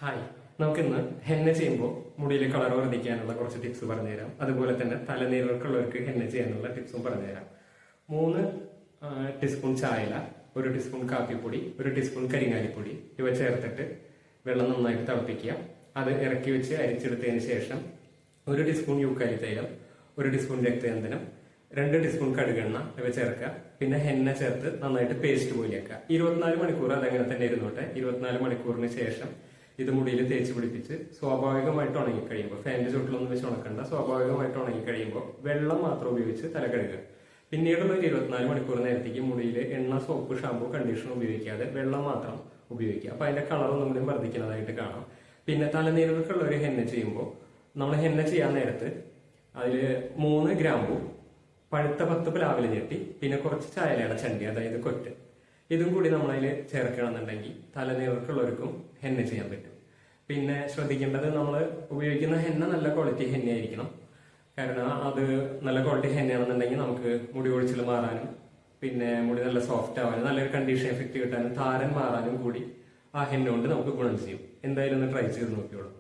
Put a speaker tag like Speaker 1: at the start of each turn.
Speaker 1: Hi, നമുക്കിന്ന് henna ചെയ്യുമ്പോൾ മുടിയിൽ കളർ വർദ്ധിക്കാനുള്ള കുറച്ച് ടിപ്സ് പറഞ്ഞുതരാം. അതുപോലെ തന്നെ തലനീർക്കുള്ളവർക്ക് ഹെന്ന ചെയ്യാനുള്ള ടിപ്സും പറഞ്ഞുതരാം. 3 ടീസ്പൂൺ ചായല, 1 ടീസ്പൂൺ കാപ്പിപ്പൊടി, 1 ടീസ്പൂൺ കരിങ്ങാലിപ്പൊടി ഇവ ചേർത്തിട്ട് വെള്ളം നന്നായിട്ട് തിളപ്പിക്കുക. അത് ഇറക്കി വെച്ച് അരിച്ചെടുത്തതിന് ശേഷം 1 ടീസ്പൂൺ യൂക്കാലി തൈലം, 1 ടീസ്പൂൺ രക്തചന്ദനം, 2 ടീസ്പൂൺ കടുകെണ്ണ ഇവ ചേർക്കുക. പിന്നെ ഹെന്ന ചേർത്ത് നന്നായിട്ട് പേസ്റ്റ് പോലെയാക്കുക. 24 മണിക്കൂർ അതങ്ങനെ തന്നെ ഇരുന്നോട്ടെ. 24 മണിക്കൂറിന് ശേഷം ഇത് മുടിയിൽ തേച്ച് പിടിപ്പിച്ച് സ്വാഭാവികമായിട്ട് ഉണങ്ങി കഴിയുമ്പോൾ, ഫാനിന്റെ ചുട്ടിലൊന്നും വെച്ച് ഉണക്കണ്ട, സ്വാഭാവികമായിട്ട് ഉണങ്ങി കഴിയുമ്പോൾ വെള്ളം മാത്രം ഉപയോഗിച്ച് തല കഴുകുക. പിന്നീടുള്ള 24 മണിക്കൂർ നേരത്തേക്ക് മുടിയിൽ എണ്ണ, സോപ്പ്, ഷാമ്പു, കണ്ടീഷണർ ഉപയോഗിക്കാതെ വെള്ളം മാത്രം ഉപയോഗിക്കുക. അപ്പൊ അതിന്റെ കളർ ഒന്നും കൂടി വർദ്ധിക്കുന്നതായിട്ട് കാണാം. പിന്നെ തലനീർക്കുള്ള ഒരു ഹെന്ന ചെയ്യുമ്പോൾ നമ്മൾ ഹെന്ന ചെയ്യാൻ നേരത്ത് അതിൽ 3 ഗ്രാമ്പു, പഴുത്ത 10 പ്ലാവില ഞെട്ടി, പിന്നെ കുറച്ച് ചായലയുടെ ചണ്ടി, അതായത് കൊറ്റ്, ഇതും കൂടി നമ്മളതിൽ ചേർക്കണമെന്നുണ്ടെങ്കിൽ തലനീർക്കുള്ളവർക്കും ഹെന്ന ചെയ്യാൻ പറ്റും. പിന്നെ ശ്രദ്ധിക്കേണ്ടത്, നമ്മൾ ഉപയോഗിക്കുന്ന ഹെന്ന നല്ല ക്വാളിറ്റി ഹെന്ന ആയിരിക്കണം. കാരണം അത് നല്ല ക്വാളിറ്റി ഹെന്നയാണെന്നുണ്ടെങ്കിൽ നമുക്ക് മുടി കൊഴിച്ചിൽ മാറാനും, പിന്നെ മുടി നല്ല സോഫ്റ്റ് ആവാനും, നല്ലൊരു കണ്ടീഷൻ എഫക്റ്റ് കിട്ടാനും, താരൻ മാറാനും കൂടി ആ ഹെന്ന കൊണ്ട് നമുക്ക് ഗുണം ചെയ്യും. എന്തായാലും ഒന്ന് ട്രൈ ചെയ്ത് നോക്കിയോളൂ.